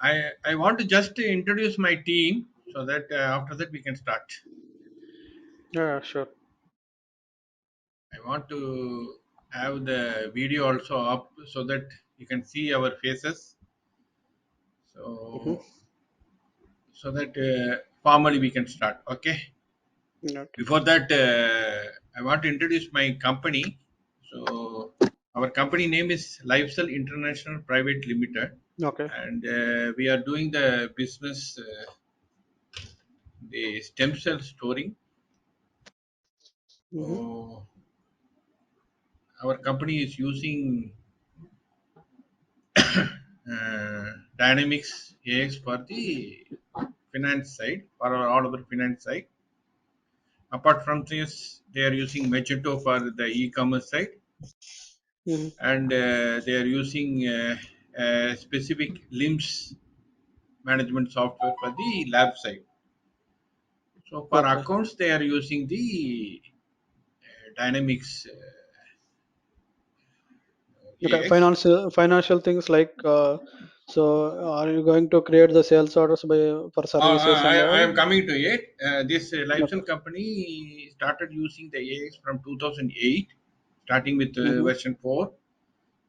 I want to just introduce my team so that after that we can start. Yeah, sure. I want to have the video also up so that you can see our faces. Mm-hmm. So that formally we can start. Okay. Okay. Before that, I want to introduce my company. So our company name is Lifestyle International Private Limited, Okay. and we are doing the business, the stem cell storing. Mm-hmm. So our company is using Dynamics AX for the finance side, for all our finance side. Apart from this, they are using Magento for the e-commerce side, Mm-hmm. and they are using specific LIMS management software for the lab side. So for Okay. accounts, they are using the Dynamics Okay. AX. Financial things like so are you going to create the sales orders for services and I all? am coming to it. This Okay. lifestyle company started using the AX from 2008, starting with Mm-hmm. version 4.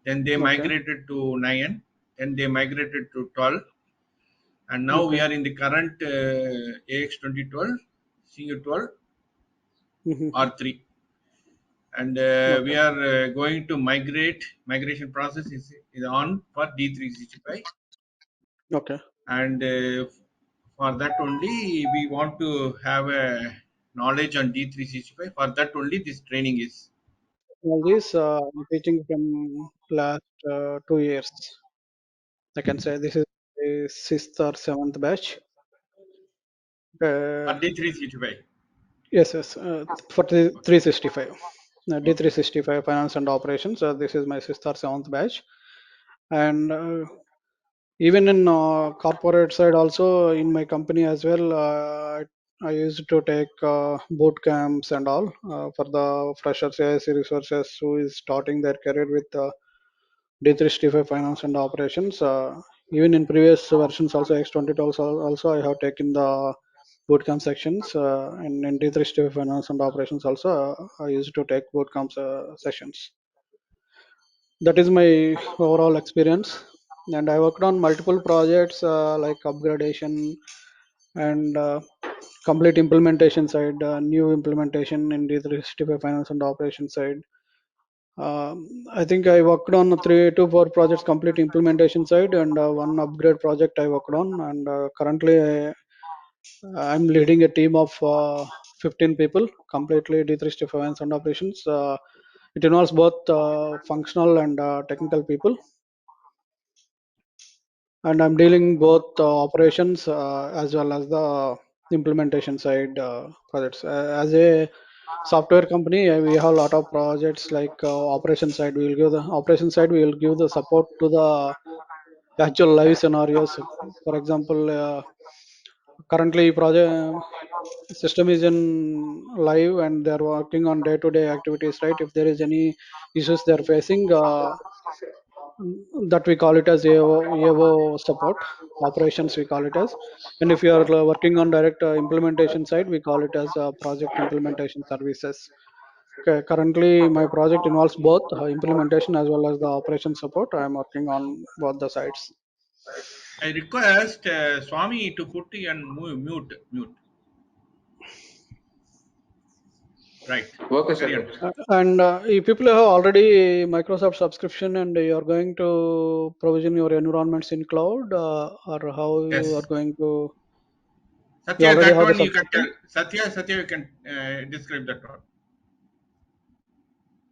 Then they Okay. migrated to 9. Then they migrated to 12. And now we Okay. are in the current AX 2012, CU12 Mm-hmm. R3. And we Okay. are going to migration process is on for D365. Okay. And for that only we want to have a knowledge on D365. For that only this training is. All this I'm teaching from last 2 years. I can say this is the sixth or seventh batch. For Uh, D365. yes, yes. For the 365. D365 Finance and Operations. This is my sixth or seventh batch. And even in corporate side also in my company as well, I used to take boot camps and all for the freshers AIC resources who is starting their career with D365 Finance and Operations. Even in previous versions also X22 also I have taken the bootcamp sections, and in D365 Finance and Operations also I used to take bootcamp sessions. That is my overall experience, and I worked on multiple projects like upgradation and complete implementation side, new implementation in D365 Finance and Operations side. I think I worked on three to four projects complete implementation side, and one upgrade project I worked on, and currently I'm leading a team of 15 people, completely D365 Finance and Operations. It involves both functional and technical people, and I'm dealing both operations as well as the implementation side projects. As a software company, we have a lot of projects like operation side. We will give the operation side. We will give the support to the actual live scenarios. For example, currently project system is in live and they are working on day-to-day activities. Right? If there is any issues they are facing. That we call it as AO support operations, we call it as. And if you are working on direct implementation side, we call it as project implementation services. Okay, currently my project involves both implementation as well as the operation support. I am working on both the sides. I request Swami to put you on mute. Right. Okay, sir. Carry on. Okay. And if people have already Microsoft subscription and you are going to provision your environments in cloud, or how you are Yes. going to, you Satya, already that have the one you can tell. subscription? Satya, you can describe that one.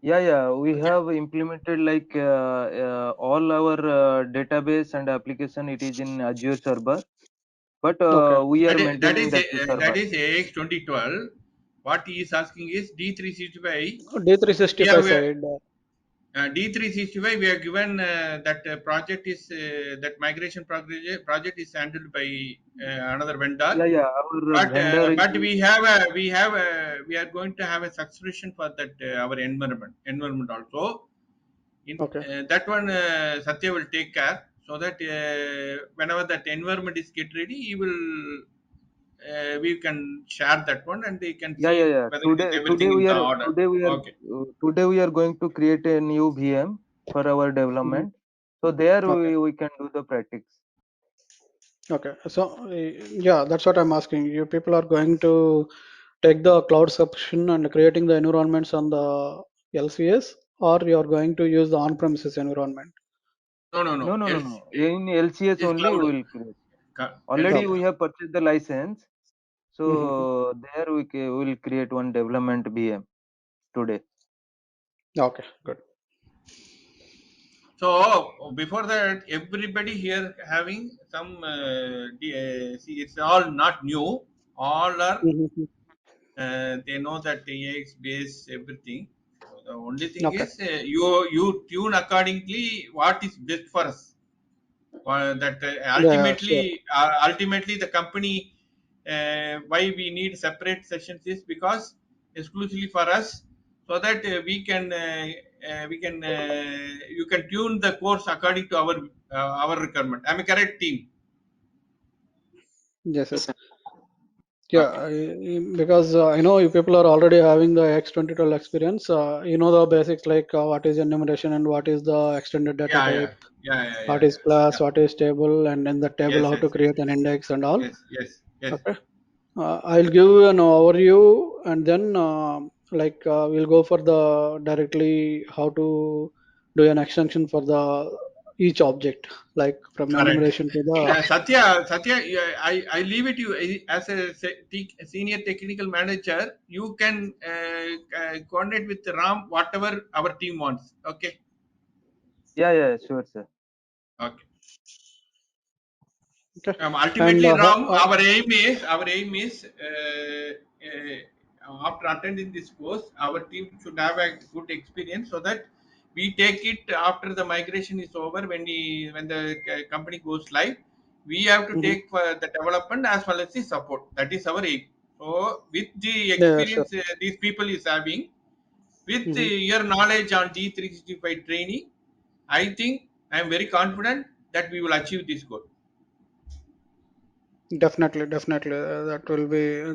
Yeah, yeah. We Satya. have implemented like all our database and application. It is in Azure server, but Okay. we are That maintaining is that that server. is AX 2012. What he is asking is D365. We are D365 side. D365. We are given that project is that migration project is handled by another vendor. Yeah, yeah. Our vendor But is we are going to have a subscription for that our environment also. In Okay. that one, Satya will take care. so that whenever that environment is get ready, he will we can share that one and they can Yeah, see yeah, yeah. whether it is Today, everything in the order. Okay. today we are going to create a new VM for our Mhm. development. So there Okay. we can do the practice. Okay. So yeah, that's what I'm asking. You people are going to take the cloud subscription and creating the environments on the LCS, or you are going to use the on-premises environment? No, no, No, no. no, no, Else no. In LCS it is only cloud. we will create. Already LCS. we Okay. have purchased the license. Mhm. So there we will create one development VM today. Okay. Good. So before that, everybody here having some. See, it's all not new. All are Mhm. they know that the AX base everything. So the only thing Okay. is you tune accordingly what is best for us. That Yeah, yeah, sure. ultimately the company why we need separate sessions is because exclusively for us, so that we can you can tune the course according to our requirement. Am I correct, team? Yes, yes. Yeah, Okay. because I know you people are already having the X2012 experience. You know the basics like what is enumeration and what is the extended data Yeah, type, yeah, yeah, yeah, what yeah, is yeah, class, yeah. what is table, and in the table Yes, how to yes, create an index and all. yes, yes, yes. Okay. I'll give you an overview and then we'll go for the directly how to do an extension for the each object like from Correct. enumeration to the Satya, yeah, I leave it you as a senior technical manager. You can coordinate with Ram whatever our team wants. Okay, Yeah, yeah, sure, sir. okay. okay. And Ultimately, Ram, our aim is after attending this course, our team should have a good experience so that we take it after the migration is over when the company goes live. We have to mhm. take the development as well as the support. That is our aim. So, with the Yeah, yeah, sure. experience these people is having, with Mhm. your knowledge on D365 training, I think I am very confident that we will achieve this goal. Definitely, definitely.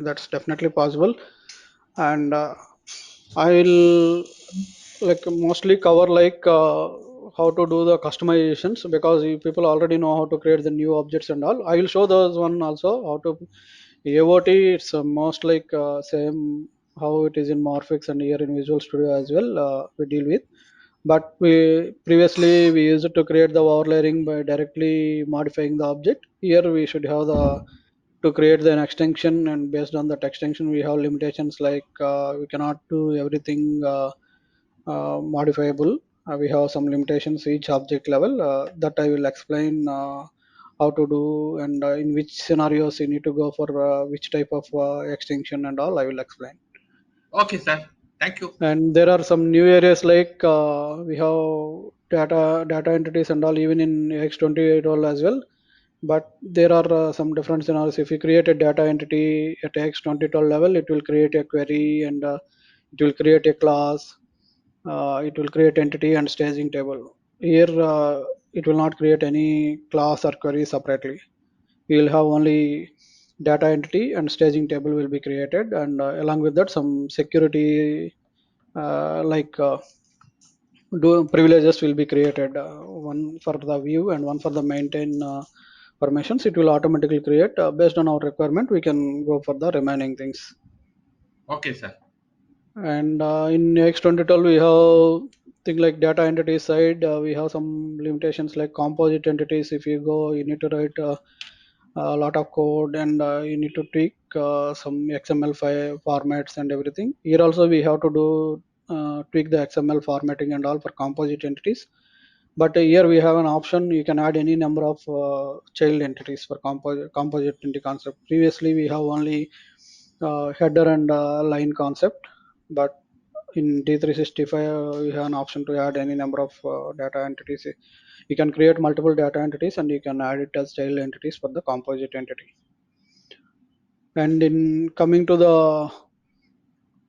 That's definitely possible. And I will like mostly cover how to do the customizations because you people already know how to create the new objects and all. I will show those one also how to AOT. It's most same how it is in Morphix and here in Visual Studio as well. We deal with. But we previously we used to create the overlaying by directly modifying the object. Here we should have the to create an extension, and based on that extension we have limitations like we cannot do everything modifiable. We have some limitations each object level that I will explain how to do and in which scenarios you need to go for which type of extension and all I will explain. Okay, sir. Thank you. And there are some new areas like we have data entities and all even in X28 all as well. But there are some different scenarios. If you create a data entity at X2012 level, it will create a query and it will create a class. It will create entity and staging table. Here, it will not create any class or query separately. We will have only data entity and staging table will be created, and along with that, some security uh, like uh, do privileges will be created. One for the view and one for the maintain permissions. It will automatically create based on our requirement. We can go for the remaining things. Okay, sir. And in X2012, we have things like data entity side. We have some limitations like composite entities. If you go, you need to write a lot of code and you need to tweak some XML file formats and everything. Here also we have to do tweak the XML formatting and all for composite entities. But here we have an option. You can add any number of child entities for composite entity concept. Previously, we have only header and line concept, but in D365, you have an option to add any number of data entities. You can create multiple data entities and you can add it as child entities for the composite entity. And in coming to the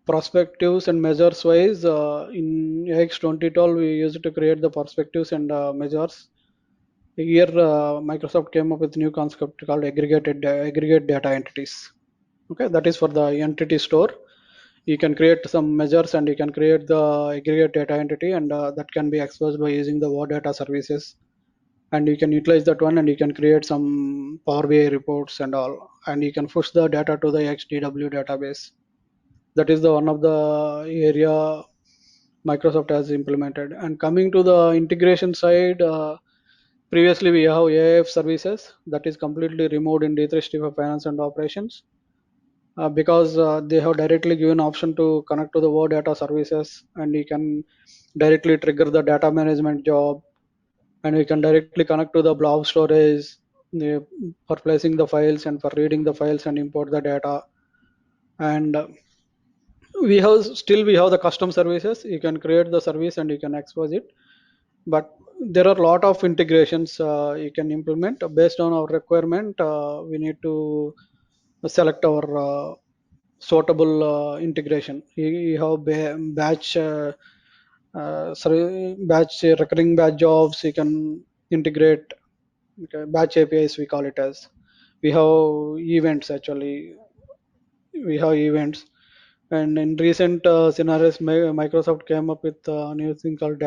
perspectives and measures wise, in AX2012, we used to create the perspectives and measures. Here, Microsoft came up with new concept called aggregate data entities. Okay, that is for the entity store. You can create some measures and you can create the aggregate data entity, and that can be exposed by using the War Data services. And you can utilize that one, and you can create some Power BI reports and all, and you can push the data to the XDW database. That is the one of the area Microsoft has implemented. And coming to the integration side, previously we have AIF services that is completely removed in D365 Finance and Operations, because they have directly given option to connect to the War Data services, and you can directly trigger the data management job, and we can directly connect to the blob storage, uh, for placing the files and for reading the files and import the data. And we have the custom services. You can create the service and you can expose it, but there are a lot of integrations you can implement based on our requirement. We need to select our suitable integration. You have batch sorry, batch recurring batch jobs. You can integrate. Okay, batch APIs we call it as. We have events actually. We have events, and in recent scenarios, Microsoft came up with a new thing called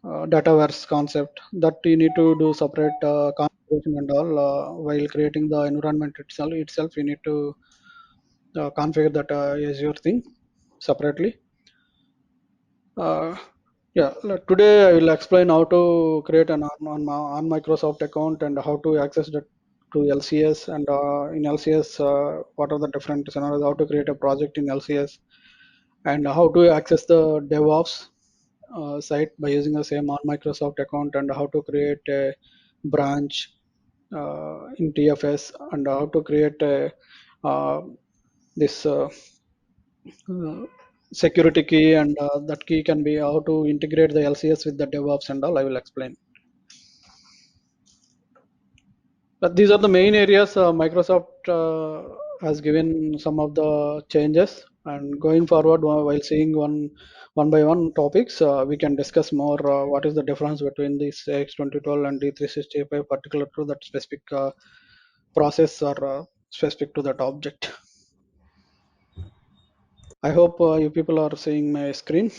dataverse concept, that you need to do separate configuration and all while creating the environment itself. You need to configure that Azure thing separately. Uh, yeah, today I will explain how to create an on Microsoft account and how to access that to LCS, and in LCS what are the different scenarios, how to create a project in LCS, and how to access the DevOps site by using the same on Microsoft account, and how to create a branch in TFS, and how to create a, this uh, security key, and that key can be how to integrate the LCS with the DevOps and all. I will explain. But these are the main areas Microsoft has given some of the changes, and going forward, while seeing one by one topics, we can discuss more what is the difference between this X2012 and D365, particular to that specific process, or specific to that object. I hope you people are seeing my screen.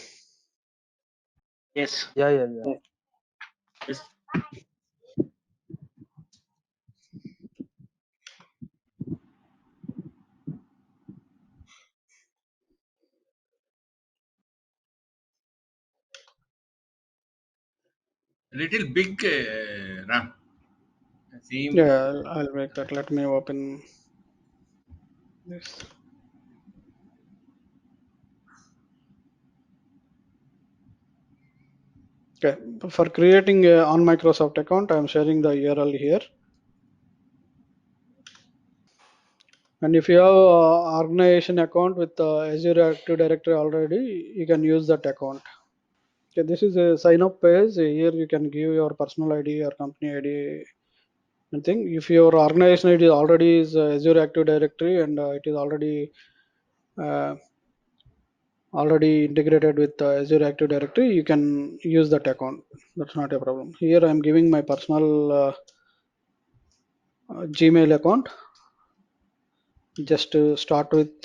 Yes. Yeah, yeah, yeah. Yes. Little big, Ram. Same. Yeah, I'll make that. Let me open this. Okay, for creating a on Microsoft account, I'm sharing the URL here. And if you have organization account with Azure Active Directory already, you can use that account. Okay, this is a sign up page. Here you can give your personal ID or company ID and thing. If your organization ID already is Azure Active Directory, and it is uh, already integrated with Azure Active Directory, you can use that account. That's not a problem. Here I'm giving my personal Gmail account. Just to start with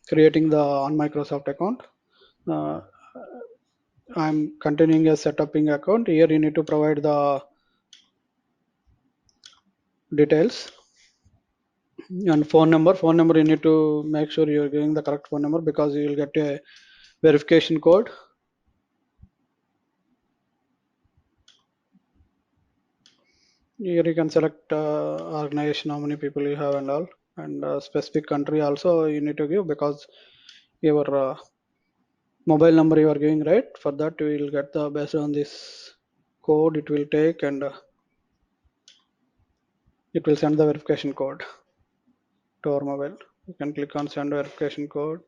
creating the on Microsoft account. Uh, I'm continuing a setuping account. Here you need to provide the details and phone number. Phone number, you need to make sure you're giving the correct phone number, because you will get a verification code. Here you can select organization, how many people you have and all, and specific country also you need to give, because your mobile number you are giving, right? For that we will get the based on this code it will take, and it will send the verification code to our mobile. You can click on send verification code.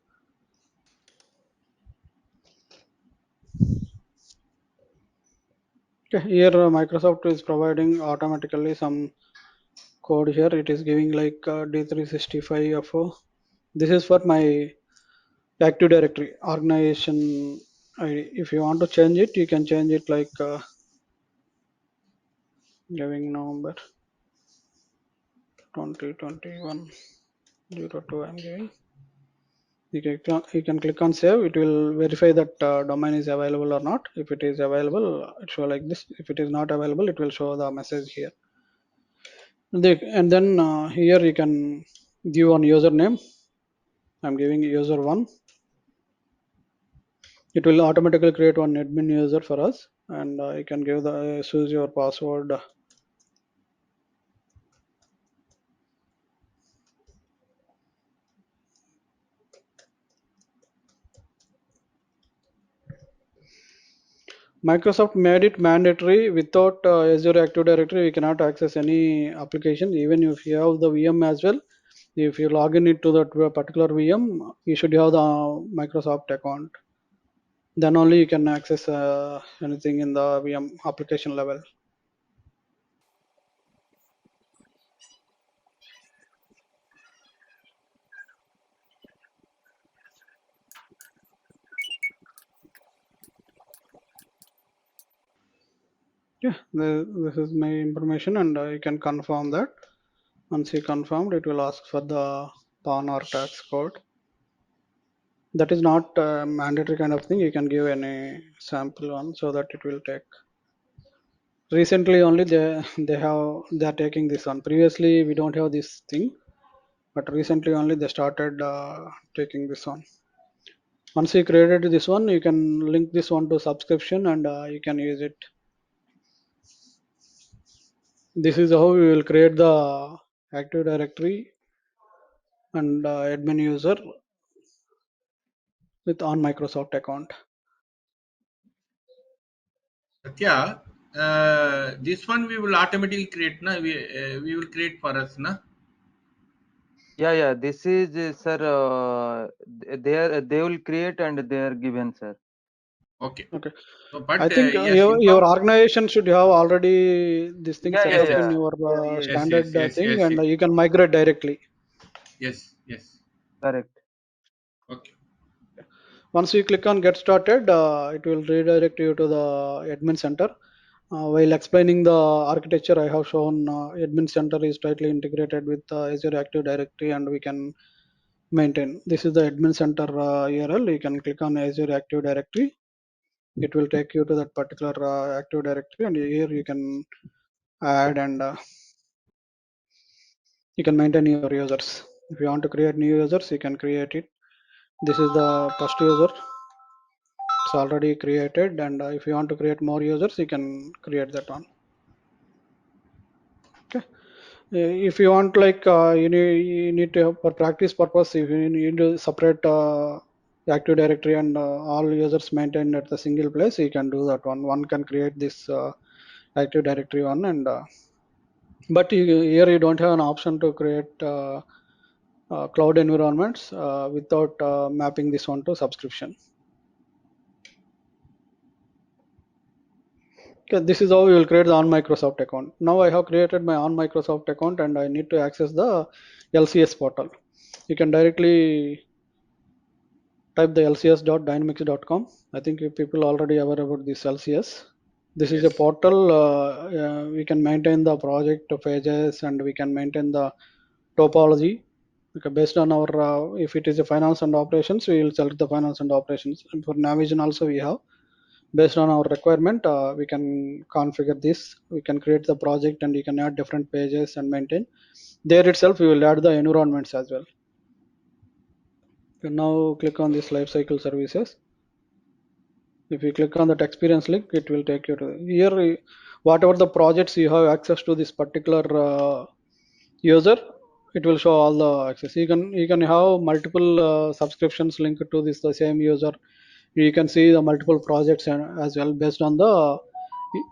Okay, here Microsoft is providing automatically some code here. It is giving like D365 FO. This is for my Active Directory organization ID. If you want to change it, you can change it like giving November 2021 02. I'm giving. You can click on save. It will verify that domain is available or not. If it is available, it show like this. If it is not available, it will show the message here. And then here you can give one username. I'm giving user 1. It will automatically create one admin user for us, and you can give the choose your password. Microsoft made it mandatory. Without Azure Active Directory, we cannot access any application. Even if you have the VM as well, if you log in into that particular VM, you should have the Microsoft account. Then only you can access anything in the VM application level. Yeah, this is my information, and you can confirm that. Once you confirmed, it will ask for the PAN or tax code. That is not a mandatory kind of thing. You can give any sample one so that it will take. Recently only they are taking this one. Previously we don't have this thing, but recently only they started taking this one. Once you created this one, you can link this one to subscription, and you can use it. This is how we will create the Active Directory and admin user with on Microsoft account. Satya, this one we will automatically create, na? We will create for us, na? Yeah. This is sir. They will create and they are given, sir. Okay. Okay. So, but I think yes, your organization should have already this thing set yes, up yes, in Yeah. your yes, standard yes, yes, thing, yes, and you can migrate directly. yes, yes. Correct. Okay. Once you click on get started, it will redirect you to the admin center. While explaining the architecture, I have shown admin center is tightly integrated with Azure Active Directory, and we can maintain. This is the admin center URL. You can click on Azure Active Directory. It will take you to that particular Active Directory, and here you can add, and you can maintain your users. If you want to create new users, you can create it. This is the first user. It's already created, and if you want to create more users, you can create that one. Okay. If you want, like you need to have, for practice purpose, if you need to separate Active Directory and all users maintained at the single place, you can do that one. One can create this Active Directory one, and but here you don't have an option to create cloud environments without mapping this one to subscription. Okay, this is how we will create the on Microsoft account. Now I have created my on Microsoft account, and I need to access the LCS portal. You can directly type the lcs.dynamics.com. I think you people already aware about this LCS. This is a Yes. portal. We can maintain the project pages, and we can maintain the topology. Okay, based on our, if it is a finance and operations, we will select the finance and operations. And for Navision also we have. Based on our requirement, we can configure this. We can create the project, and you can add different pages and maintain. There itself, we will add the environments as well. You now click on this lifecycle services. If you click on that experience link, it will take you to here. Whatever the projects you have access to this particular user, it will show all the access. You can have multiple subscriptions linked to this the same user. You can see the multiple projects as well based on the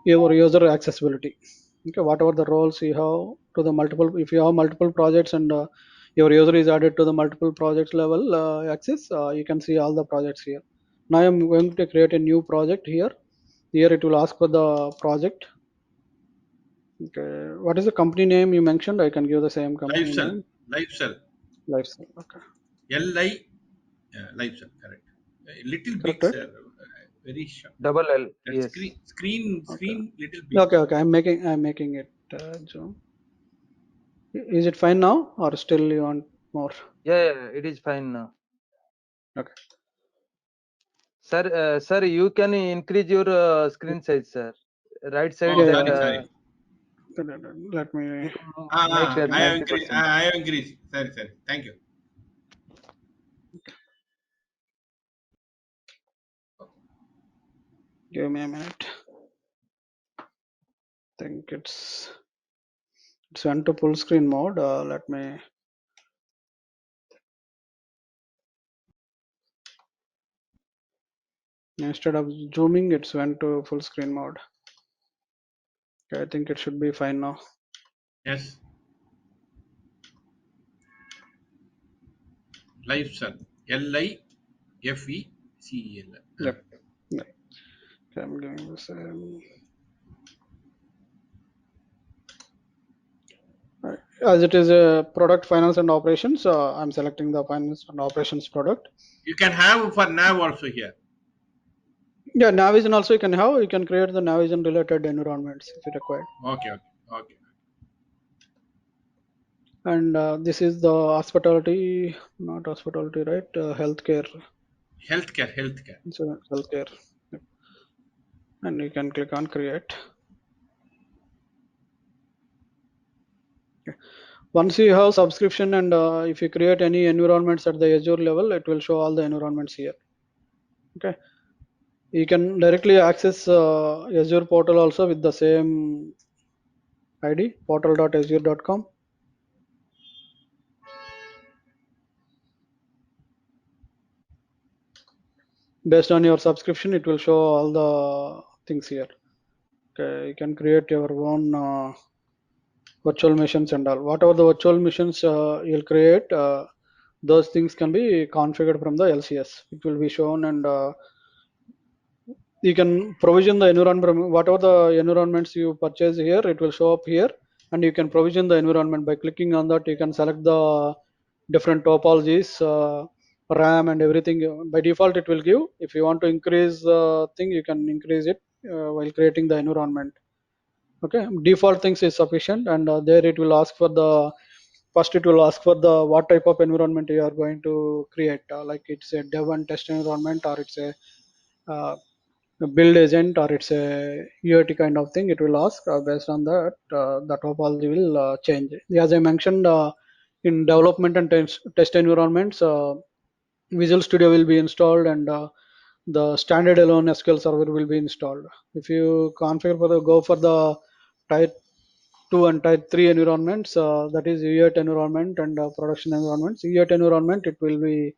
your user accessibility. Okay, whatever the roles you have to the multiple, if you have multiple projects, and your user is added to the multiple projects level access, you can see all the projects here. Now I'm going to create a new project here. Here it will ask for the project. Okay, what is the company name you mentioned? I can give the same company LiveCell. name. LiveCell. Lifestyle. Okay, Li. Lifecell. Correct. A little big, correct, right? sir. very short. Double L. That Yes. screen little big. Okay. I'm making it zoom. Is it fine now, or still you want more? Yeah, it is fine now. Okay. Sir, you can increase your screen size, sir. Right side Oh, Yeah, that sorry, yeah. sorry. Let you me. can make that I have increased. 90%. I have increased. Sorry. Thank you. Give me a minute. Think it's went to full screen mode. Let me. Instead of zooming, it's went to full screen mode. Okay, I think it should be fine now. Yes, live sir. LIFECEL. Yep. Yep. Okay, I'm giving this. Right. As it is a product finance and operations, I'm selecting the finance and operations product. You can have for nav also here. Yeah, Navision also you can have. You can create the Navision related environments if you require. Okay. And this is the hospitality, not hospitality, right? Healthcare. Healthcare. So healthcare. Yep. And you can click on create. Okay. Once you have subscription and if you create any environments at the Azure level, it will show all the environments here. Okay. You can directly access Azure portal also with the same ID, portal.azure.com. Based on your subscription, it will show all the things here. Okay, you can create your own virtual machines and all. Whatever the virtual machines you'll create, those things can be configured from the LCS. It will be shown, and you can provision the environment from whatever the environments you purchase here. It will show up here, and you can provision the environment by clicking on that. You can select the different topologies, RAM, and everything. By default, it will give. If you want to increase thing, you can increase it while creating the environment. Okay, default things is sufficient, and there it will ask for the first. It will ask for the what type of environment you are going to create, like it's a dev and test environment, or it's uh, a build agent, or it's a UAT kind of thing. It will ask. Based on that, the topology will change. As I mentioned, in development and test environments, Visual Studio will be installed, and the standard alone SQL Server will be installed. If you configure for the go for the type 2 and type 3 environments, that is U8 environment and production environments. U8 environment, it will be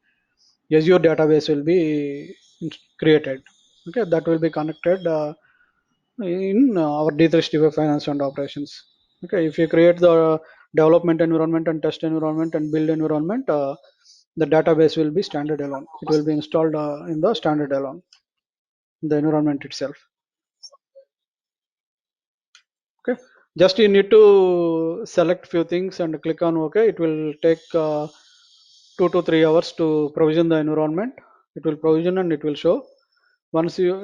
Azure database will be created. Okay, that will be connected in our D365 finance and operations. Okay, if you create the development environment and test environment and build environment, the database will be standard alone. It will be installed in the standard alone, the environment itself. Okay, just you need to select few things and click on OK. It will take 2 to 3 hours to provision the environment. It will provision and it will show. Once you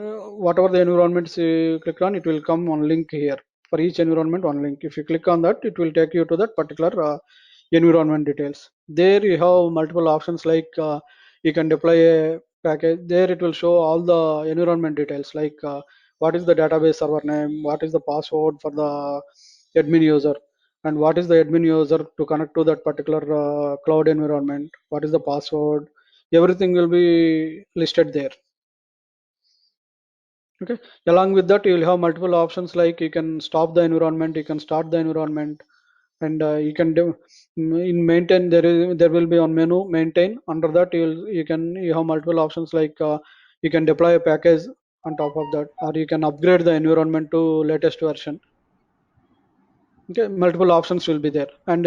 whatever the environments you click on, it will come on link here. For each environment, one link. If you click on that, it will take you to that particular environment details. There you have multiple options, like you can deploy a package. There it will show all the environment details, like what is the database server name, what is the password for the admin user, and what is the admin user to connect to that particular cloud environment, what is the password. Everything will be listed there. Okay, along with that, you will have multiple options, like you can stop the environment, you can start the environment, and you can do in maintain. There will be on menu maintain. Under that, you have multiple options, like you can deploy a package on top of that, or you can upgrade the environment to latest version. Okay, multiple options will be there. And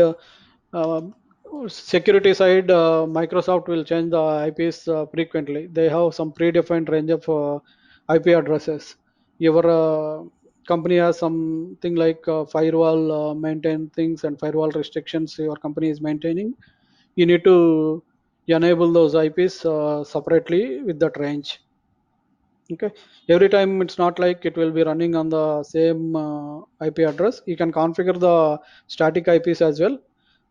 uh, security side, Microsoft will change the IPs frequently. They have some predefined range of IP addresses. Your company has something like firewall maintain things and firewall restrictions your company is maintaining. You need to enable those IPs separately with that range. Okay, every time it's not like it will be running on the same IP address. You can configure the static IPs as well.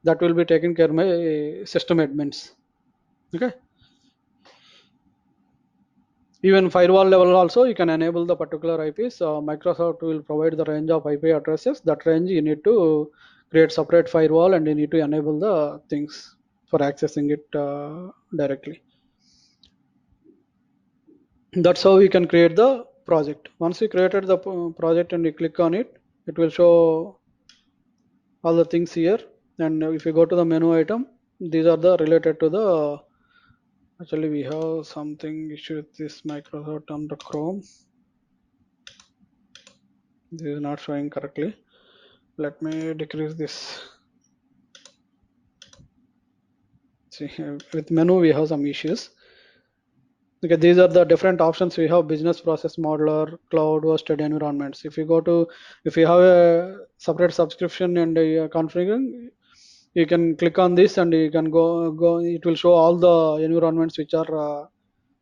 That will be taken care by system admins. Okay, even firewall level also you can enable the particular IPs. Microsoft will provide the range of IP addresses. That range you need to create separate firewall and you need to enable the things for accessing it directly. That's how you can create the project. Once you created the project and you click on it, it will show all the things here. And if you go to the menu item, these are the related to the, actually we have something issue with this Microsoft on the Chrome. This is not showing correctly. Let me decrease this. See, with menu we have some issues. Okay, these are the different options we have: business process modeler, cloud hosted environments. If you have a separate subscription and you configuring, you can click on this and you can go. It will show all the environments which are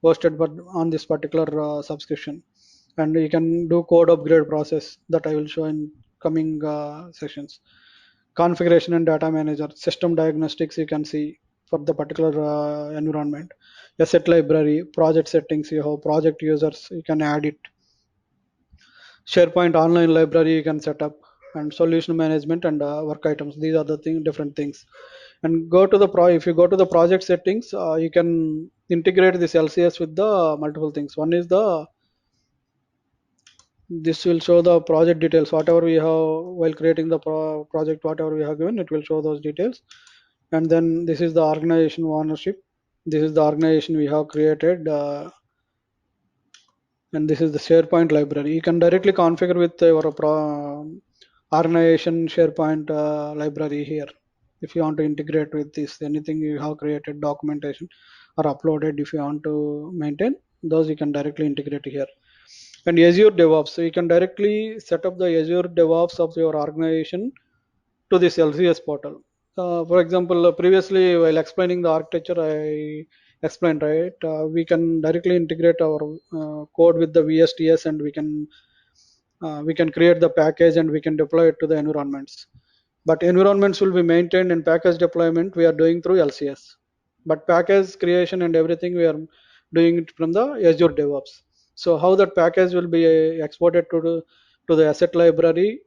hosted but on this particular subscription, and you can do code upgrade process that I will show in coming sessions. Configuration and data manager, system diagnostics you can see for the particular environment. Asset library, project settings, you have project users, you can add it. SharePoint online library you can set up, and solution management and work items. These are the different things. And go to the if you go to the project settings, you can integrate this LCS with the multiple things. One is the, this will show the project details, whatever we have while creating the project, whatever we have given, it will show those details. And then this is the organization ownership. This is the organization we have created, and this is the SharePoint library. You can directly configure with your organization SharePoint library here. If you want to integrate with this, anything you have created, documentation or uploaded, if you want to maintain those, you can directly integrate here. And Azure DevOps, so you can directly set up the Azure DevOps of your organization to this LCS portal. For example, previously while explaining the architecture, I explained, right? We can directly integrate our code with the VSTS, and we can create the package and we can deploy it to the environments. But environments will be maintained and package deployment we are doing through LCS. But package creation and everything we are doing it from the Azure DevOps. So how that package will be exported to the asset library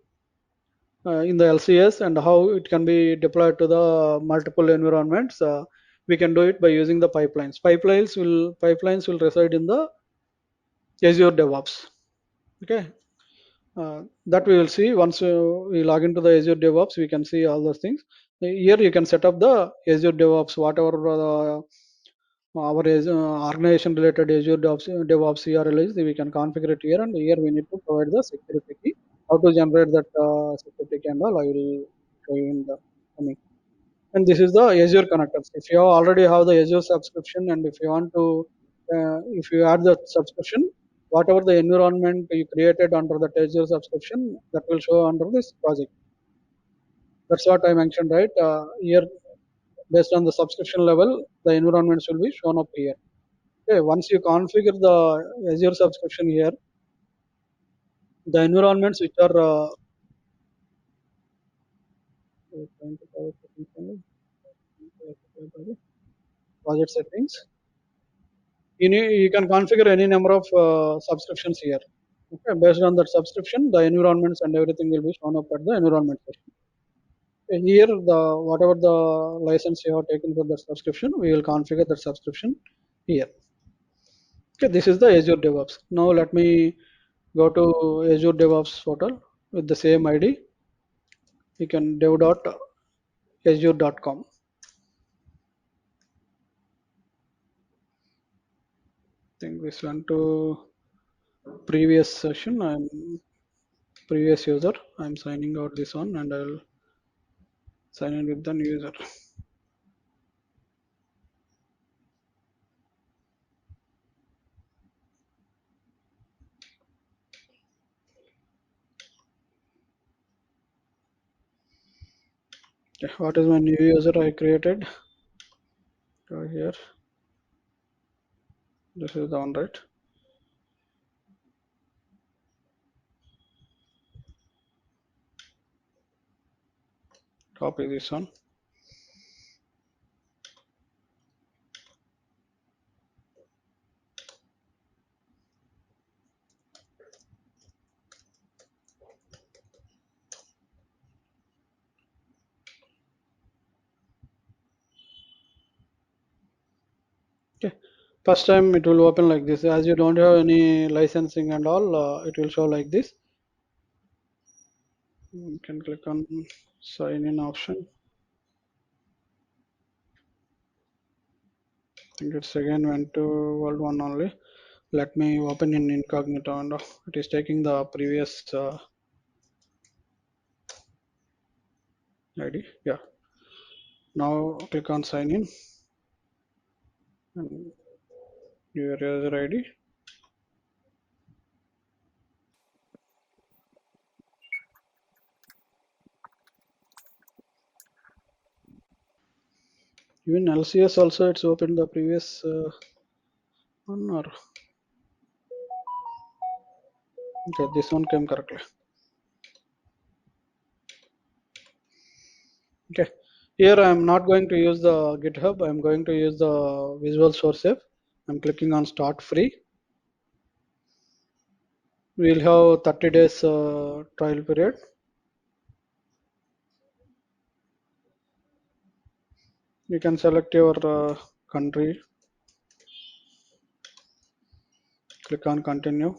in the LCS, and how it can be deployed to the multiple environments. We can do it by using the pipelines. Pipelines will reside in the Azure DevOps. Okay, that we will see once we log into the Azure DevOps. We can see all those things. Here you can set up the Azure DevOps, whatever our organization related Azure DevOps URL is. We can configure it here, and here we need to provide the security key. How to generate that security key and all, I will show you in the coming. And this is the Azure connectors. If you already have the Azure subscription, and if you want to, if you add the subscription, whatever the environment you created under the Azure subscription, that will show under this project. That's what I mentioned, right? Here, based on the subscription level, the environments will be shown up here. Okay, once you configure the Azure subscription here, the environments which are project settings, you can configure any number of subscriptions here. Okay, based on that subscription, the environments and everything will be shown up at the environment section. Okay, here, the whatever the license you have taken for the subscription, we will configure that subscription here. Okay, this is the Azure DevOps. Now let me go to Azure DevOps portal with the same ID. You can dev.azure.com. I think this went to previous session. I'm previous user. I'm signing out this one, and I'll sign in with the new user. Okay, what is my new user I created? Go here. This is the one, right? Copy this one. Okay. First time it will open like this. As you don't have any licensing and all, it will show like this. You can click on sign in option. I think it's again went to world one only. Let me open in incognito and it is taking the previous ID. Yeah. Now click on sign in and your user ID. Even LCS also it's opened the previous one or okay, this one came correctly. Okay, here I am not going to use the GitHub. I am going to use the Visual Source app. I'm clicking on Start Free. We'll have 30 days trial period. You can select your country. Click on Continue.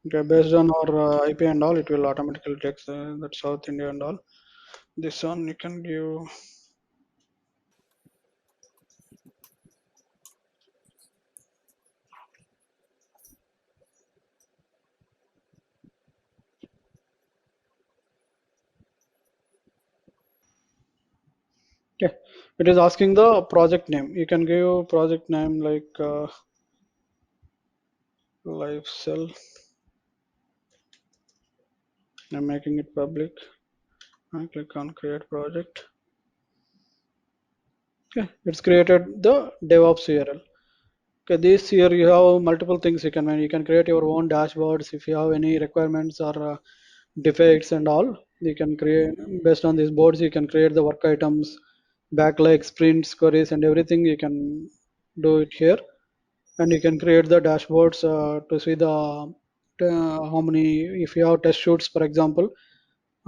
Okay, based on our IP and all, it will automatically take that South India and all. This one you can give. Okay, it is asking the project name. You can give project name like Life Cell. I'm making it public. I click on Create Project. Okay, it's created the DevOps URL. Okay, this here you have multiple things you can manage. You can create your own dashboards if you have any requirements or defects and all. You can create based on these boards. You can create the work items, backlinks, sprints, queries, and everything. You can do it here, and you can create the dashboards to see the how many. If you have test shoots, for example,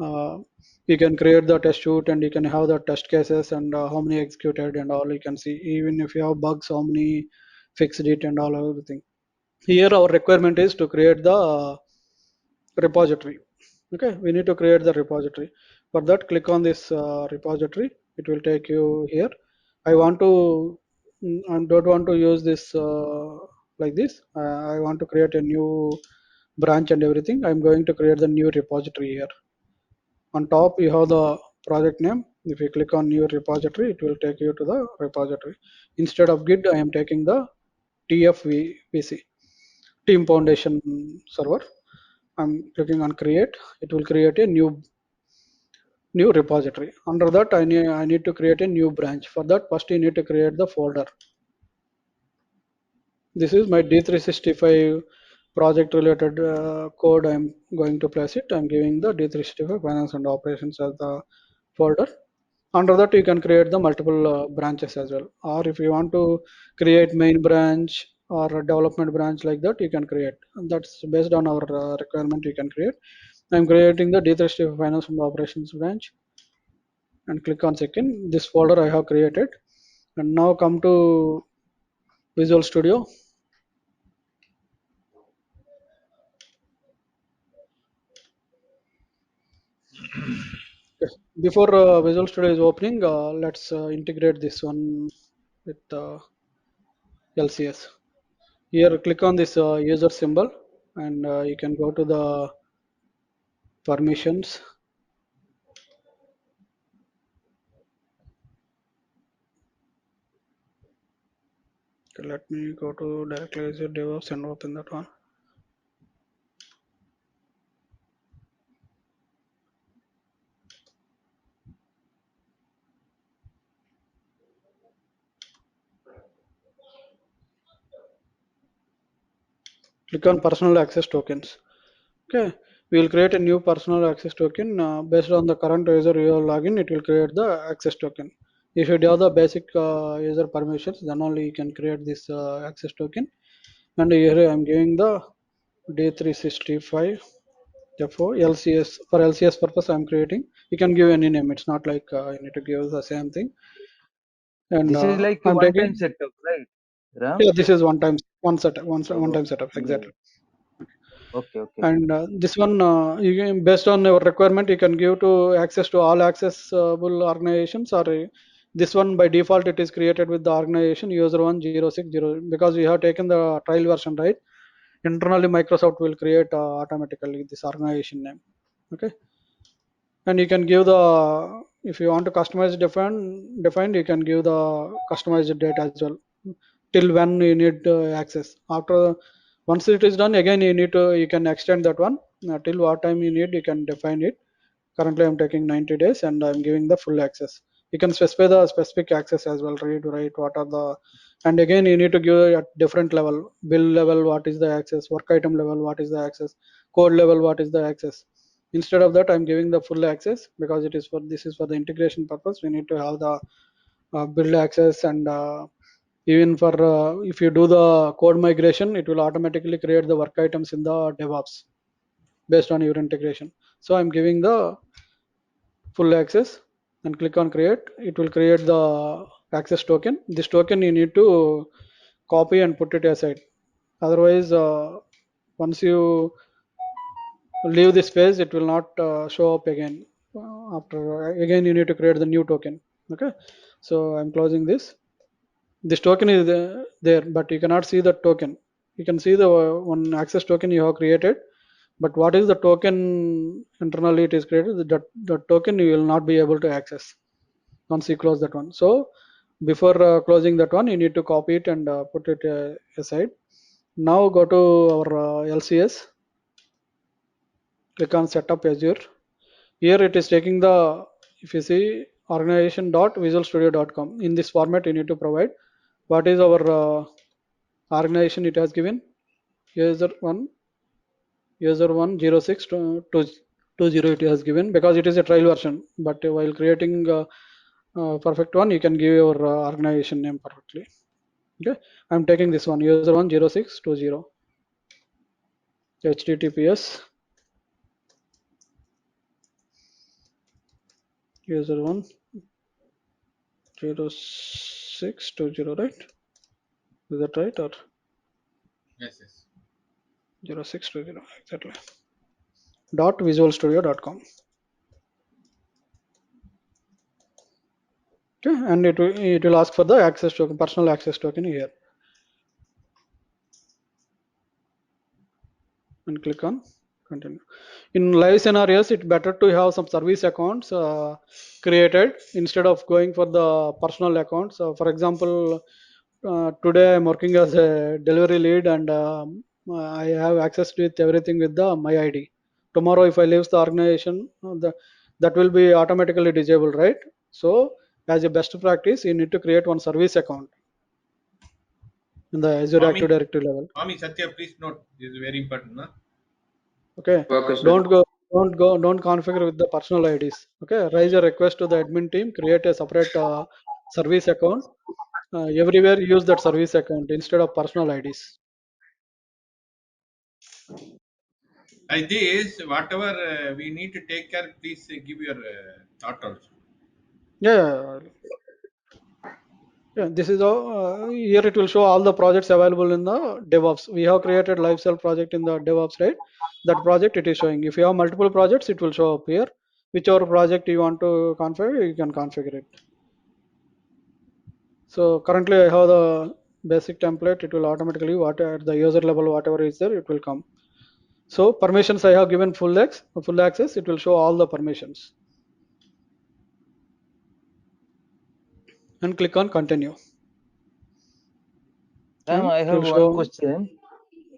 uh, you can create the test shoot and you can have the test cases and how many executed and all. You can see even if you have bugs, how many fixed it and all everything. Here our requirement is to create the repository. Okay, we need to create the repository. For that, click on this repository. It will take you here. I want to I don't want to use this like this. I want to create a new branch and everything. I'm going to create the new repository here. On top you have the project name. If you click on new repository, it will take you to the repository. Instead of Git, I am taking the TFVC, Team Foundation server. I'm clicking on create. It will create a new repository. Under that, I need to create a new branch. For that, first you need to create the folder. This is my D365 project related code. I'm going to place it. I'm giving the D365 finance and operations as the folder. Under that, you can create the multiple branches as well. Or if you want to create main branch or a development branch like that, you can create. And that's based on our requirement. You can create. I'm creating the D365 finance and operations branch and click on second. This folder I have created. And now come to Visual Studio. Yes. Before Visual Studio is opening, let's integrate this one with LCS. Here, click on this user symbol, and you can go to the permissions. Okay, let me go to directly Azure DevOps and open that one. Click on personal access tokens. Okay, we will create a new personal access token based on the current user login. It will create the access token. If you have the basic user permissions, then only you can create this access token. And here I am giving the D365. Therefore, LCS, for LCS purpose, I am creating. You can give any name. It's not like you need to give the same thing. And This is like a I'm one-time taking, setup, right, Ram? yeah, this is one time, one setup, one Oh, time setup, yeah. exactly. Okay, okay. And this one, based on your requirement, you can give to access to all accessible organizations, or this one by default it is created with the organization user 1060, because we have taken the trial version, right? Internally, Microsoft will create automatically this organization name. Okay, and you can give the, if you want to customize defined, you can give the customized date as well, till when you need access. After, once it is done, again you need to, you can extend that one till what time you need, you can define it. Currently I'm taking 90 days and I'm giving the full access. You can specify the specific access as well, read, write, what are the, and again you need to give at different level, bill level what is the access, work item level what is the access, code level what is the access. Instead of that, I'm giving the full access because it is for, this is for the integration purpose. We need to have the build access, and even for if you do the code migration, it will automatically create the work items in the DevOps based on your integration. So I'm giving the full access and click on create. It will create the access token. This token you need to copy and put it aside. Otherwise, once you leave this phase, it will not show up again. After again, you need to create the new token. Okay, so I'm closing this. This token is there, but you cannot see the token. You can see the one access token you have created, but what is the token internally it is created, the token you will not be able to access once you close that one. So before closing that one, you need to copy it and put it aside. Now go to our LCS, click on setup Azure. Here it is taking the, if you see, organization.visualstudio.com. In this format, you need to provide what is our organization it has given, user 1, user 106 to 20 it has given, because it is a trial version. But while creating perfect one, you can give your organization name perfectly. Okay, I'm taking this one, user 10620, https user 10620, right? Is that right, or Yes, yes. 0620 exactly? .visualstudio.com. Okay, and it will ask for the access token, personal access token here, and click on continue. In live scenarios, it's better to have some service accounts created instead of going for the personal accounts. For example, today I'm working as a delivery lead, and I have access with everything with the my ID. Tomorrow, if I leave the organization, that will be automatically disabled, right? So, as a best practice, you need to create one service account in the Azure Swami, Active Directory level. Swami Satya, please note, this is very important. Huh? Okay, Okay, sir. don't configure with the personal IDs. Okay, raise a request to the admin team, create a separate service account. Everywhere use that service account instead of personal IDs. Like this, whatever we need to take care, please give your thought also. Yeah, yeah. This is all. Here it will show all the projects available in the DevOps. We have created Lifestyle project in the DevOps, right? That project it is showing. If you have multiple projects, it will show up here. Whichever project you want to configure, you can configure it. So currently I have the basic template. It will automatically, what at the user level, whatever is there, it will come. So permissions I have given full access. It will show all the permissions, and click on continue. Ram, And I it have will one show. question.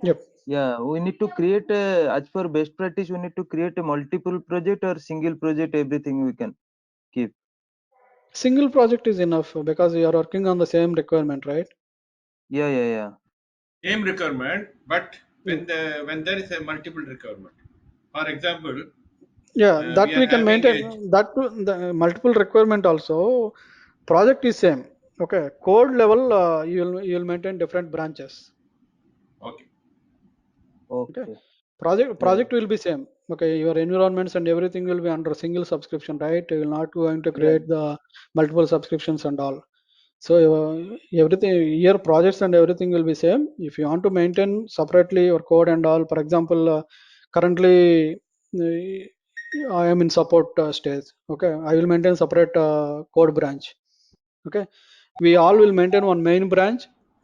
Yep. Yeah, we need to create as per best practice, we need to create a multiple project or single project, everything we can keep. Single project is enough because you are working on the same requirement, right? Yeah, yeah, yeah. Same requirement, but Mm. when there is a multiple requirement. For example, Yeah, that we we are can having maintain. a That too, the multiple requirement also. Project is same. Okay, code level you'll maintain different branches. okay. Okay, Okay. project Yeah. project will be same. Okay, your environments and everything will be under a single subscription, right? You will not going to Yeah. create the multiple subscriptions and all. So everything your projects and everything will be same. If you want to maintain separately your code and all, for example, currently I am in support stage. Okay, I will maintain separate code branch. Okay, we all will maintain one main branch,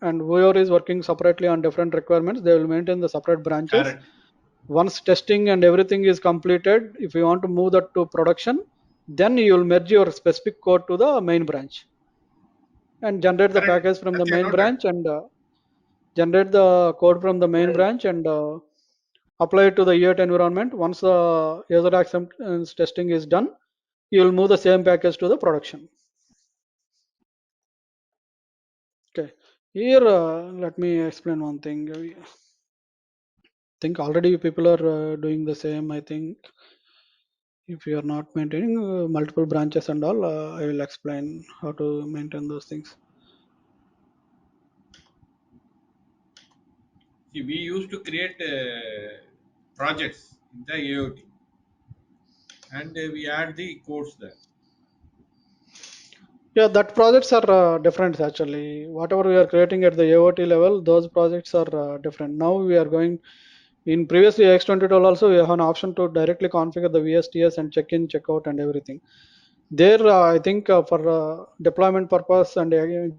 and whoever is working separately on different requirements, they will maintain the separate branches. Correct. Once testing and everything is completed, if you want to move that to production, then you will merge your specific code to the main branch and generate the Correct. package from the Okay, main noted. branch and generate the code from the main Yeah. branch and apply it to the UAT environment. Once the user acceptance testing is done, you will move the same package to the production. Okay. Here, let me explain one thing. I think already people are doing the same. I think if you are not maintaining multiple branches and all, I will explain how to maintain those things. See, we used to create projects in the AOT, and we add the codes there. Yeah, that projects are different actually. Whatever we are creating at the AOT level, those projects are different. Now we are going in previously X2012 also we have an option to directly configure the VSTS and check in, check out and everything. There, I think for deployment purpose and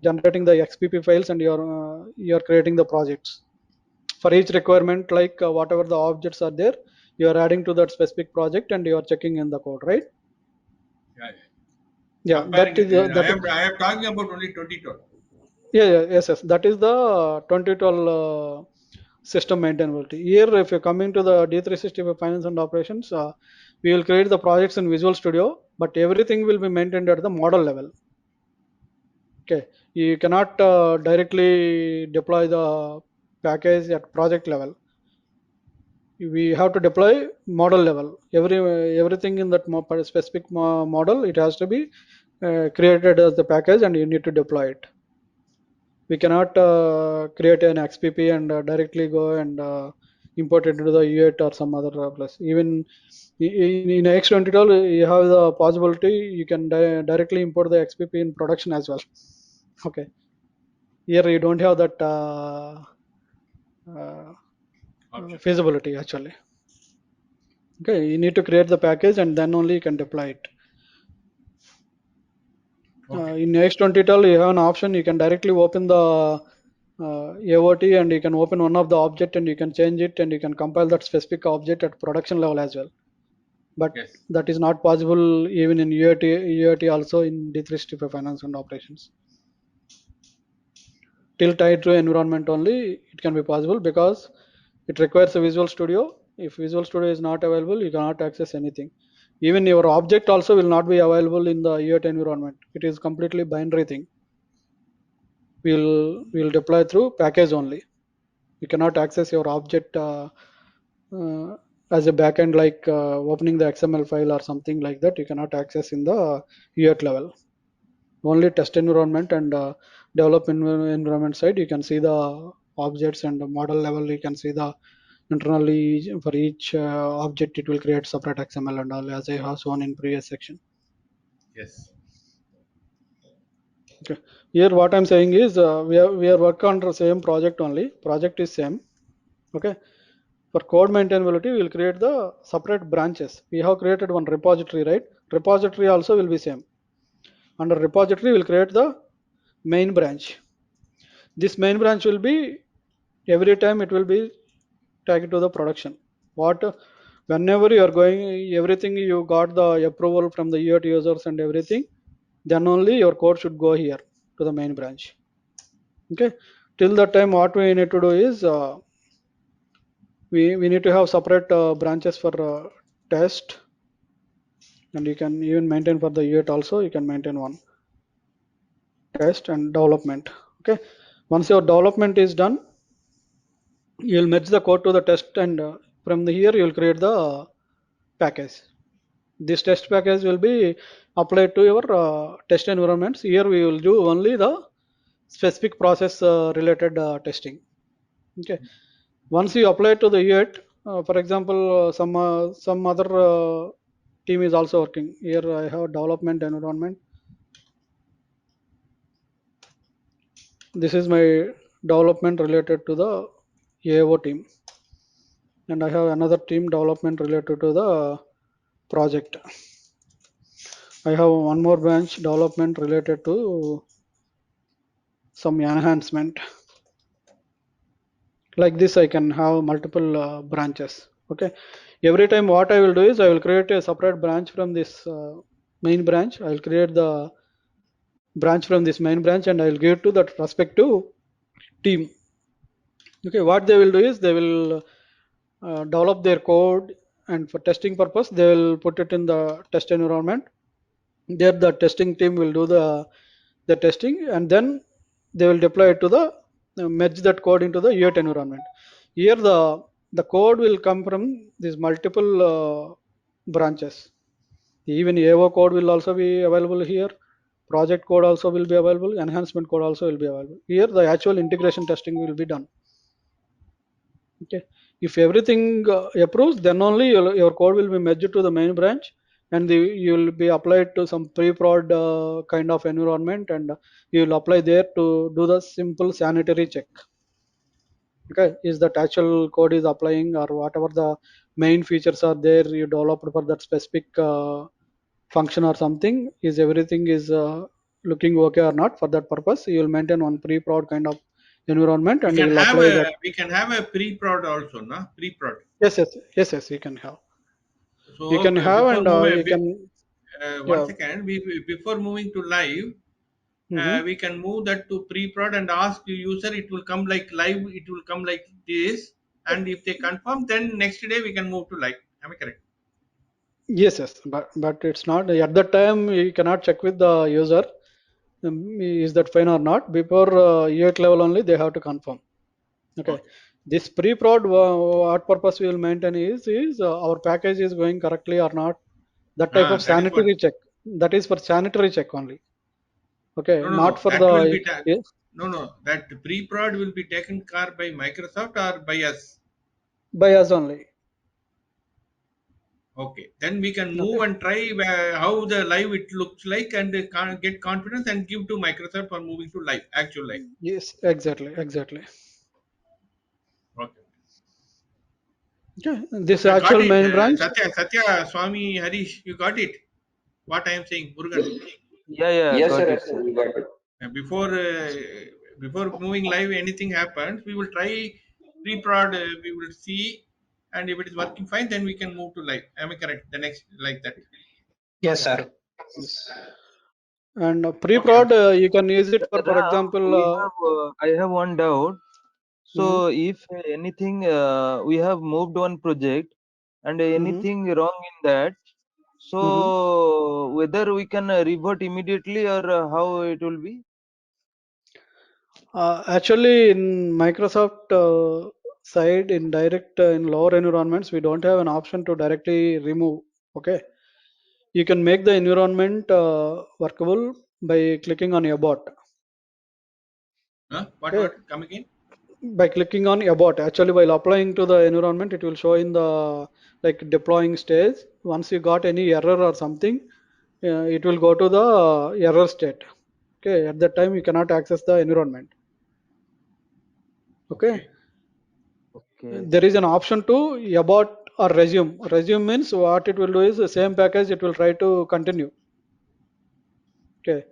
generating the XPP files and you're creating the projects for each requirement, like whatever the objects are there, you are adding to that specific project and you are checking in the code, right? Yeah, yeah. Yeah, Comparing, that is I am talking about only 2012. yes, yes. That is the 2012 system maintainability. Here, if you're coming to the D365 finance and operations, we will create the projects in Visual Studio, but everything will be maintained at the model level. Okay, you cannot directly deploy the package at project level. We have to deploy model level. Everything in that specific model, it has to be created as the package, and you need to deploy it. We cannot create an XPP and directly go and import it into the U8 or some other place. Even in X2012, you have the possibility you can directly import the XPP in production as well. Okay, here you don't have that uh, Option. feasibility actually. Okay, you need to create the package and then only you can deploy it. Okay. In X2012, you have an option. You can directly open the AOT and you can open one of the object and you can change it and you can compile that specific object at production level as well. But Yes. that is not possible even in UAT also in D365 finance and operations. Till tied to environment only it can be possible because it requires a Visual Studio. If Visual Studio is not available, you cannot access anything. Even your object also will not be available in the UAT environment. It is completely binary thing. We'll deploy through package only. You cannot access your object uh, as a backend like opening the XML file or something like that. You cannot access in the UAT level. Only test environment and development environment side you can see the objects, and the model level you can see the internally for each object it will create separate XML and all, as I have shown in previous section. Yes. Okay. Here what I'm saying is we are work on the same project only. Project is same. Okay. For code maintainability, we will create the separate branches. We have created one repository, right? Repository also will be same. Under repository, we'll create the main branch. This main branch will be every time it will be tagged to the production. What whenever you are going, everything you got the approval from the UAT users and everything, then only your code should go here to the main branch. Okay. Till that time, what we need to do is we need to have separate branches for test, and you can even maintain for the UAT also. You can maintain one test and development. Okay. Once your development is done, you'll merge the code to the test, and from the here you'll create the package. This test package will be applied to your test environments. Here we will do only the specific process related testing. Okay. Once you apply to the UAT, for example, some other team is also working. Here I have development environment. This is my development related to the AO team, and I have another team development related to the project. I have one more branch development related to some enhancement. Like this, I can have multiple branches. Okay. Every time what I will do is I will create a separate branch from this main branch. I will create the branch from this main branch and I will give to that respective team. Okay. What they will do is they will develop their code, and for testing purpose they will put it in the test environment. There the testing team will do the testing, and then they will deploy it to the merge that code into the UAT environment. Here the code will come from these multiple branches. Even AO code will also be available here. Project code also will be available. Enhancement code also will be available. Here the actual integration testing will be done. Okay. If everything approves, then only your code will be merged to the main branch, and you will be applied to some pre-prod kind of environment, and you will apply there to do the simple sanitary check. Okay, is that actual code is applying, or whatever the main features are there you developed for that specific function or something, is everything is looking okay or not? For that purpose, you will maintain one pre-prod kind of environment, and you will apply that. We can have a pre-prod also, na pre-prod. Yes, you can have. You So can have, before and moving, you can, one yeah. second, before moving to live, Hmm. we can move that to pre-prod and ask the user. It will come like live. It will come like this, and if they confirm, then next day we can move to live. Am I correct? Yes, but it's not at that time. You cannot check with the user, is that fine or not. Before UAT level only they have to confirm. Okay. Okay. This pre-prod, what purpose we will maintain is our package is going correctly or not. That type of That is what. sanitary check. That is for sanitary check only. Okay, No, no, not no. for That will the, be no, no. That pre-prod will be taken care by Microsoft or by us. by us only. Okay, then we can move Okay. and try how the live it looks like, and get confidence and give to Microsoft for moving to live, actual live. Yes, exactly. Okay. Okay. This Okay, got actual it. main branch. Satya, Swami, Harish, you got it. What I am saying, Murugan. Yeah, Yes, sir. got it, Yes, sir. sir. We got it. Before moving live, anything happens, we will try pre-prod. We will see, and if it is working fine, then we can move to live. Am I correct? The next like that. Yes, Yes. sir. Yes. And Okay. pre-prod, you can use it for Ram, example. I have one doubt. Mhm, So, if anything, we have moved one project and mhm, anything wrong in that, mhm. so whether we can revert immediately or how it will be? Actually, in Microsoft side, in direct in lower environments, we don't have an option to directly remove. Okay, you can make the environment workable by clicking on abort. Huh? Okay, What? Come again? by clicking on abort. Actually, while applying to the environment, it will show in the like deploying stage. Once you got any error or something, it will go to the error state. Okay, at that time you cannot access the environment. Okay, Okay. Okay. there is an option to abort or resume. Resume means what it will do is the same package it will try to continue. Okay,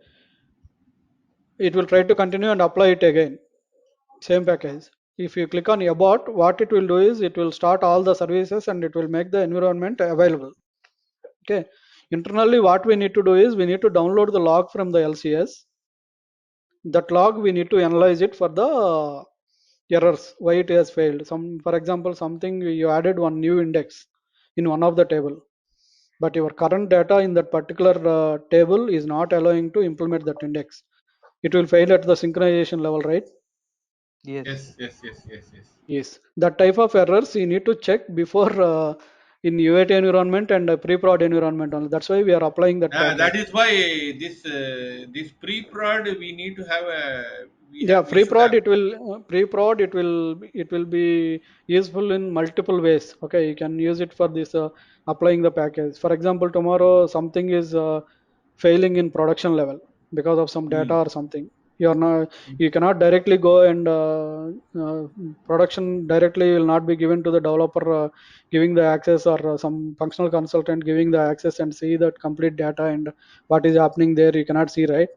it will try to continue and apply it again. Same package. If you click on abort, what it will do is it will start all the services and it will make the environment available. Okay. Internally, what we need to do is we need to download the log from the LCS. That log we need to analyze it for the errors, why it has failed. Some, for example, something you added one new index in one of the table, but your current data in that particular table is not allowing to implement that index. It will fail at the synchronization level, right? Yes. Yes. Yes, that type of errors you need to check before in UAT environment and a pre-prod environment only. That's why we are applying that That package. is why this pre-prod we need to have a Yeah, we should pre-prod have. it will pre-prod it will be useful in multiple ways. Okay, you can use it for this applying the package. For example, tomorrow something is failing in production level because of some data Mm. or something. You cannot directly go and production directly will not be given to the developer giving the access, or some functional consultant giving the access and see that complete data and what is happening there. You cannot see, right?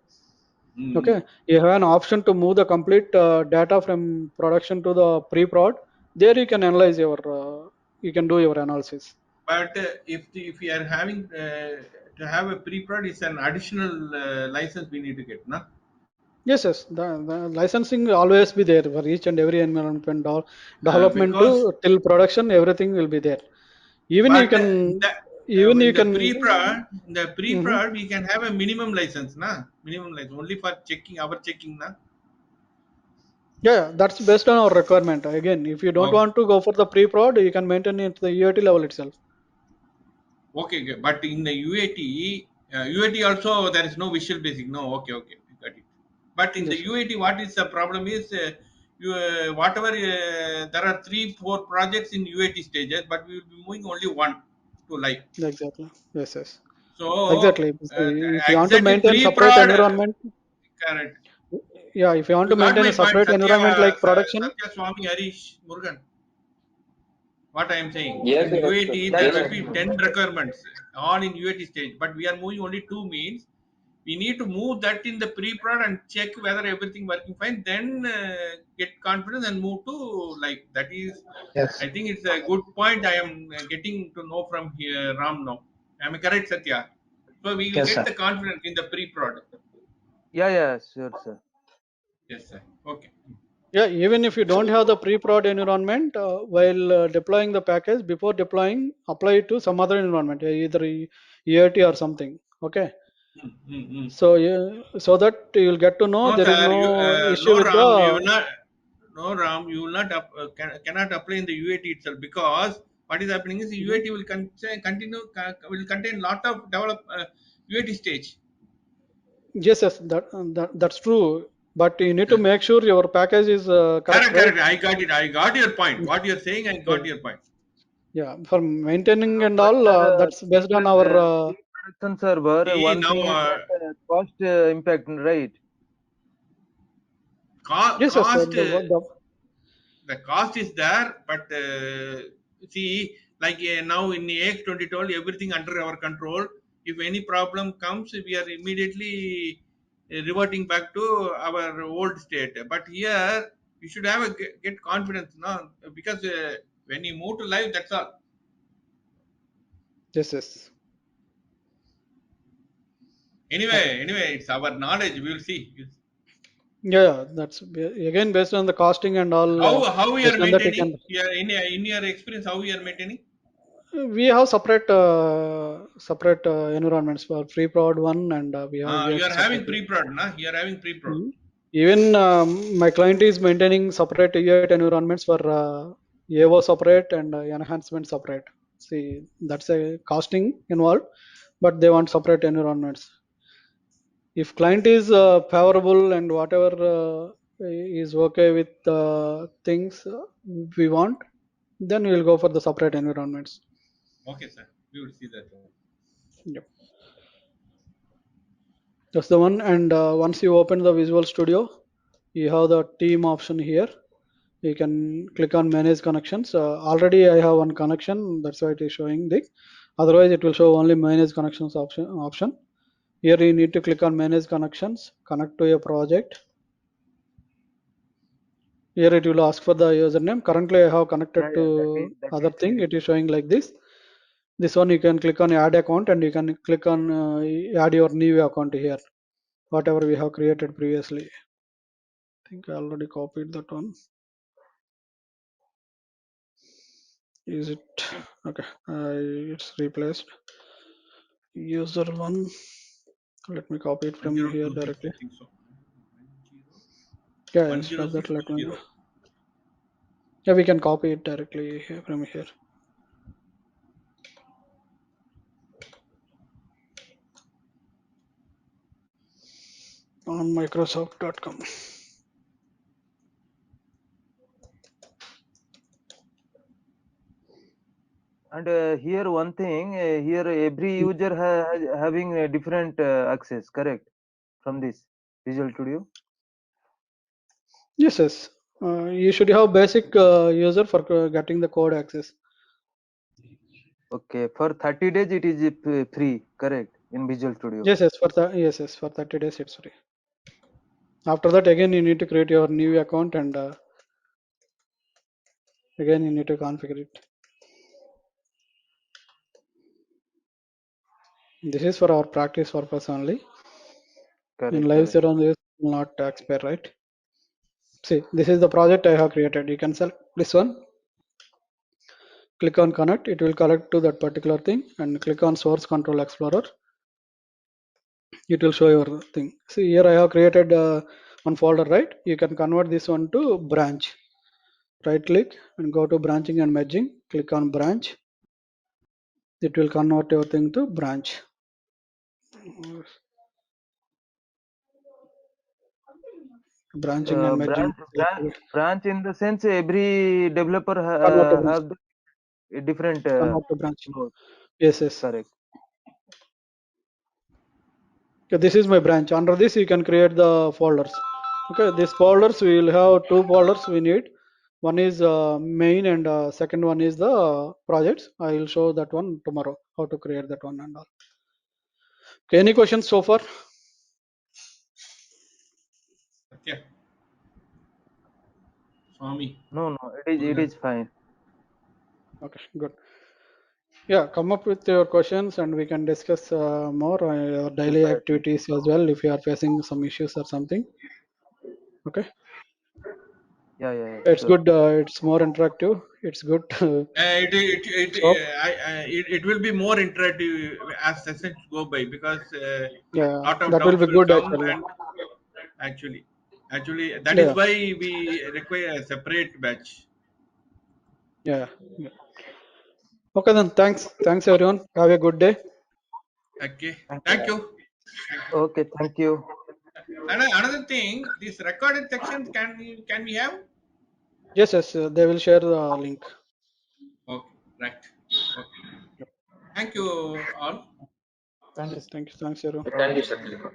Mm. Okay, you have an option to move the complete data from production to the pre-prod. There you can analyze your, you can do your analysis. But if we are having to have a pre-prod, it's an additional license we need to get, no? Yes, yes. The licensing will always be there for each and every environment. Development Because to till production, everything will be there. Even you but can, even you in the can. Mhm. pre-prod we can have a minimum license, na? Minimum license only for checking our checking, na? Yeah, that's based on our requirement. Again, if you don't Okay. want to go for the pre-prod, you can maintain it to the UAT level itself. Okay, okay. But in the UAT also there is no visual basic. No, okay, okay, got it. But in the Yes, yes. UAT, what is the problem is whatever there are 3 4 projects in UAT stages, but we will be moving only one to live. Exactly. Yes, yes. So Exactly. If you want to exactly maintain separate pre-prod, environment, correct. yeah, if you want You to got maintain my a point, separate environment like production, Satya Swami Harish Murugan. What I am saying Yes, in yes, sir. UAT there Yes, Yes, will sir. be yes. 10 requirements all in UAT stage, but we are moving only 2 means we need to move that in the pre-prod and check whether everything working fine. Then get confidence and move to like that is. Yes. I think it's a good point. I am getting to know from here Ram now. Am I correct, Satya? So we will Yes, get sir. the confidence in the pre-prod. Yeah, yeah, sure, sir. Yes, sir. Okay. yeah, even if you don't have the pre-prod environment, while deploying the package, before deploying, apply it to some other environment, either EAT or something. Okay, Mm, mm, mm. so yeah, so that you will get to know No, there is sir. no issue No, with Ram. You the. will not. No, Ram. You will not cannot apply in the UAT itself because what is happening is the Mhm. UAT will will contain lot of UAT stage. Yes, yes, that's true. But you need to make sure your package is correct, Correct, right? correct. I got it. I got your point. What you're saying, I got Yeah, your point. yeah. For maintaining and But all, sir, that's based on our. pre-production server, See one now, thing is that cost impact, right? Yes, yes. cost. The The cost is there, but see, like now in the AX2012, everything under our control. If any problem comes, we are immediately reverting back to our old state. But here, you should have a get confidence now, because when you move to live, that's all. yes, yes. Okay. Anyway, it's our knowledge. We will see. Yeah, yeah, that's again based on the costing and all. How we are Based on that, you maintaining? can. In your experience, how we are maintaining? We have separate environments for free prod one, and we have You UAT are having separately. pre-prod, na? You are having pre-prod. Mhm. Even my client is maintaining separate UAT environments for AO separate and enhancement separate. See, that's a costing involved, but they want separate environments. If client is favorable and whatever is okay with things we want, then we will go for the separate environments. Okay, sir. We will see that. Yep. That's the one. And once you open the Visual Studio, you have the team option here. You can click on manage connections. Already I have one connection, that's why it is showing the. Otherwise, it will show only manage connections option. Here you need to click on manage connections, connect to a project. Here it will ask for the username. Currently, I have Yeah, connected yeah, to that other is thing. very It is good. showing like this. This one you can click on add account and you can click on add your new account here. Whatever we have created previously. I think I already copied that one. Is it okay? It's replaced. User one. Let me copy it from here 1026, I directly. think so. Yeah, instead of that, let me. 102620. Yeah, we can copy it directly here from here. on Microsoft.com. And here one thing, here every user having a different access, correct? From this Visual Studio. Yes, yes. You should have basic user for getting the code access. Okay, for 30 days it is free, correct? In Visual Studio. Yes, yes. For 30 days it's free. After that, again you need to create your new account and again you need to configure it. This is for our practice purpose only. In Correct, live correct. server, this will not expire, right? See, this is the project I have created. You can select this one. Click on connect. It will connect to that particular thing, and click on source control explorer. It will show your thing. See, here I have created one folder, right? You can convert this one to branch. Right click and go to branching and merging. Click on branch. It will convert your thing to branch. Branching and merging. Branch in the sense every developer Convert to branch. have a different Convert to branch. node. Yes, yes. Correct. Okay, this is my branch. Under this, you can create the folders. Okay, these folders we will have two folders we need. One is main and second one is the projects. I will show that one tomorrow. How to create that one and all. Okay, any questions so far? Satya, Swami. No, it is fine. Okay, good. Yeah, come up with your questions and we can discuss more your daily Definitely. activities as well if you are facing some issues or something. Okay, Yeah, it's sure. good. It's more interactive. It's good. So It will be more interactive as sessions go by because yeah, lot of that will doubts be will good come actually. and actually actually that is Yeah, why we require a separate batch. yeah. Yeah. Okay then. Thanks. Thanks everyone. Have a good day. Okay, Thank you. thank you. Thank you. Okay, thank you. And another thing, this recorded sections can we have? Yes, yes. They will share the link. Okay, right. Okay. Thank you all. Thank you. Okay. Thank you. Thanks everyone. Thank you, Okay, sir. thank you.